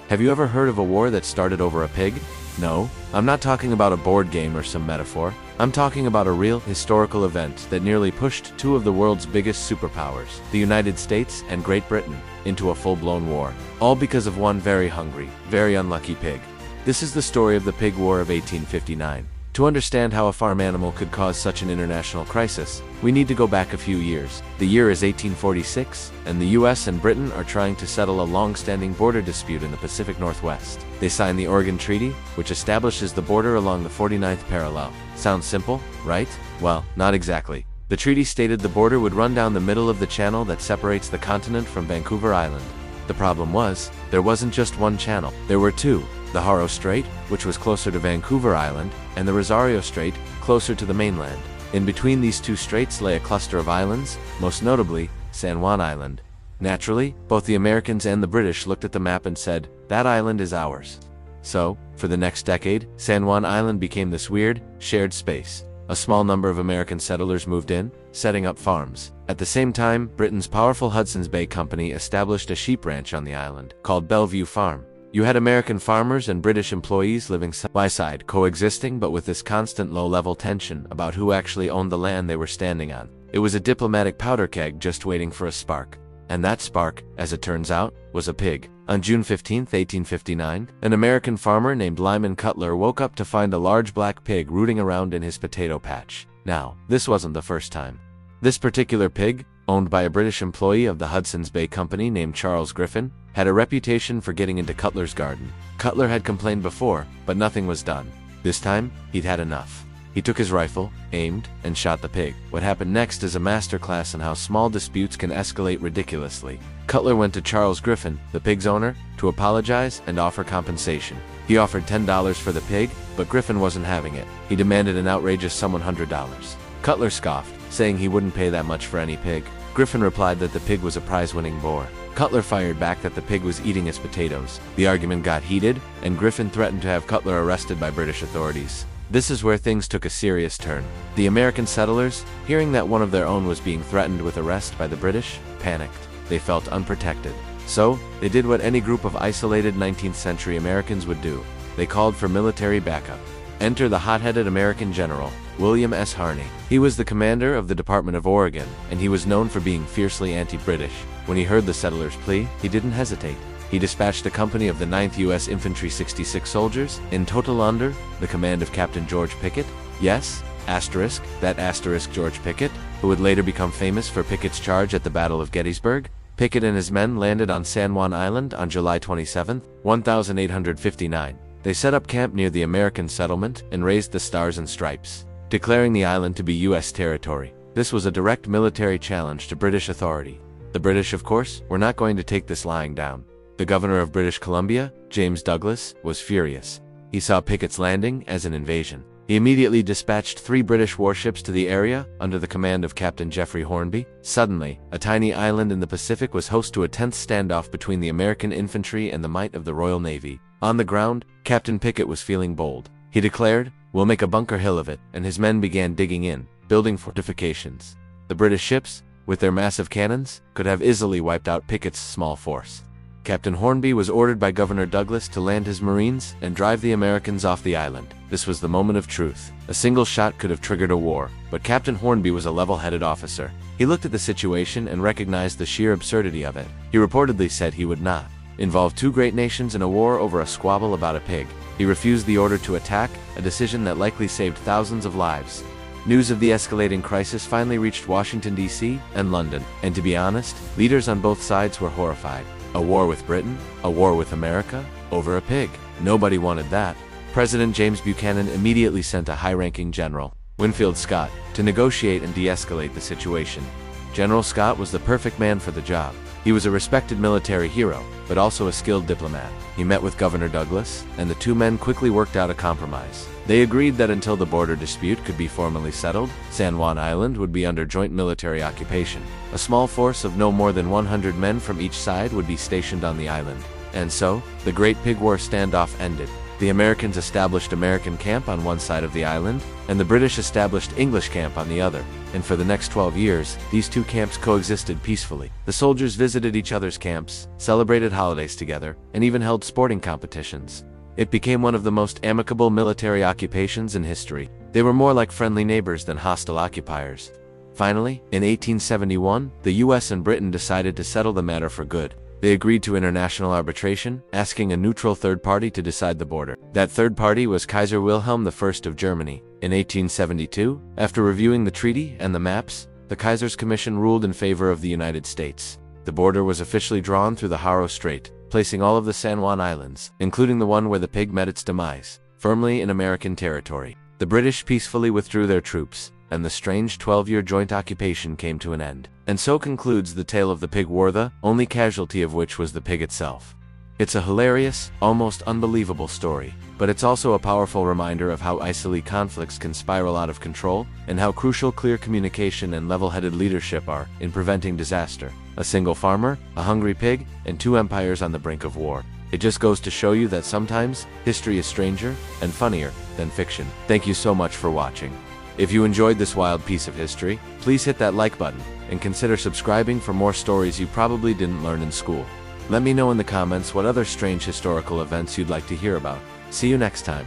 Have you ever heard of a war that started over a pig? No, I'm not talking about a board game or some metaphor. I'm talking about a real, historical event that nearly pushed two of the world's biggest superpowers, the United States and Great Britain, into a full-blown war. All because of one very hungry, very unlucky pig. This is the story of the Pig War of 1859. To understand how a farm animal could cause such an international crisis, we need to go back a few years. The year is 1846, and the US and Britain are trying to settle a long-standing border dispute in the Pacific Northwest. They signed the Oregon Treaty, which establishes the border along the 49th parallel. Sounds simple, right? Well, not exactly. The treaty stated the border would run down the middle of the channel that separates the continent from Vancouver Island. The problem was, there wasn't just one channel. There were two. The Haro Strait, which was closer to Vancouver Island, and the Rosario Strait, closer to the mainland. In between these two straits lay a cluster of islands, most notably, San Juan Island. Naturally, both the Americans and the British looked at the map and said, "That island is ours." So, for the next decade, San Juan Island became this weird, shared space. A small number of American settlers moved in, setting up farms. At the same time, Britain's powerful Hudson's Bay Company established a sheep ranch on the island, called Bellevue Farm. You had American farmers and British employees living side by side, coexisting but with this constant low-level tension about who actually owned the land they were standing on. It was a diplomatic powder keg just waiting for a spark. And that spark, as it turns out, was a pig. On June 15, 1859, an American farmer named Lyman Cutler woke up to find a large black pig rooting around in his potato patch. Now, this wasn't the first time. This particular pig, owned by a British employee of the Hudson's Bay Company named Charles Griffin, had a reputation for getting into Cutler's garden. Cutler had complained before, but nothing was done. This time, he'd had enough. He took his rifle, aimed, and shot the pig. What happened next is a masterclass in how small disputes can escalate ridiculously. Cutler went to Charles Griffin, the pig's owner, to apologize and offer compensation. He offered $10 for the pig, but Griffin wasn't having it. He demanded an outrageous sum $100. Cutler scoffed, saying he wouldn't pay that much for any pig. Griffin replied that the pig was a prize-winning boar. Cutler fired back that the pig was eating his potatoes. The argument got heated, and Griffin threatened to have Cutler arrested by British authorities. This is where things took a serious turn. The American settlers, hearing that one of their own was being threatened with arrest by the British, panicked. They felt unprotected. So, they did what any group of isolated 19th century Americans would do. They called for military backup. Enter the hot-headed American general, William S. Harney. He was the commander of the Department of Oregon, and he was known for being fiercely anti-British. When he heard the settlers' plea, he didn't hesitate. He dispatched a company of the 9th U.S. Infantry 66 soldiers, in total under the command of Captain George Pickett. Yes, that George Pickett, who would later become famous for Pickett's charge at the Battle of Gettysburg. Pickett and his men landed on San Juan Island on July 27, 1859. They set up camp near the American settlement and raised the Stars and Stripes, declaring the island to be U.S. territory. This was a direct military challenge to British authority. The British, of course, were not going to take this lying down. The governor of British Columbia, James Douglas, was furious. He saw Pickett's landing as an invasion. He immediately dispatched 3 British warships to the area under the command of Captain Geoffrey Hornby. Suddenly, a tiny island in the Pacific was host to a tense standoff between the American infantry and the might of the Royal Navy. On the ground, Captain Pickett was feeling bold. He declared, "We'll make a bunker hill of it," and his men began digging in, building fortifications. The British ships, with their massive cannons, could have easily wiped out Pickett's small force. Captain Hornby was ordered by Governor Douglas to land his Marines and drive the Americans off the island. This was the moment of truth. A single shot could have triggered a war, but Captain Hornby was a level-headed officer. He looked at the situation and recognized the sheer absurdity of it. He reportedly said he would not involve 2 great nations in a war over a squabble about a pig. He refused the order to attack, a decision that likely saved thousands of lives. News of the escalating crisis finally reached Washington, D.C. and London, and to be honest, leaders on both sides were horrified. A war with Britain? A war with America? Over a pig? Nobody wanted that. President James Buchanan immediately sent a high-ranking general, Winfield Scott, to negotiate and de-escalate the situation. General Scott was the perfect man for the job. He was a respected military hero, but also a skilled diplomat. He met with Governor Douglas, and the 2 men quickly worked out a compromise. They agreed that until the border dispute could be formally settled, San Juan Island would be under joint military occupation. A small force of no more than 100 men from each side would be stationed on the island. And so, the Great Pig War standoff ended. The Americans established American camp on one side of the island, and the British established English camp on the other. And for the next 12 years, these two camps coexisted peacefully. The soldiers visited each other's camps, celebrated holidays together, and even held sporting competitions. It became one of the most amicable military occupations in history. They were more like friendly neighbors than hostile occupiers. Finally, in 1871, the US and Britain decided to settle the matter for good. They agreed to international arbitration, asking a neutral third party to decide the border. That third party was Kaiser Wilhelm I of Germany. In 1872, after reviewing the treaty and the maps, the Kaiser's Commission ruled in favor of the United States. The border was officially drawn through the Haro Strait, placing all of the San Juan Islands, including the one where the pig met its demise, firmly in American territory. The British peacefully withdrew their troops, and the strange 12-year joint occupation came to an end. And so concludes the tale of the pig war, the only casualty of which was the pig itself. It's a hilarious, almost unbelievable story, but it's also a powerful reminder of how easily conflicts can spiral out of control, and how crucial clear communication and level-headed leadership are in preventing disaster. A single farmer, a hungry pig, and two empires on the brink of war. It just goes to show you that sometimes, history is stranger and funnier than fiction. Thank you so much for watching. If you enjoyed this wild piece of history, please hit that like button, and consider subscribing for more stories you probably didn't learn in school. Let me know in the comments what other strange historical events you'd like to hear about. See you next time.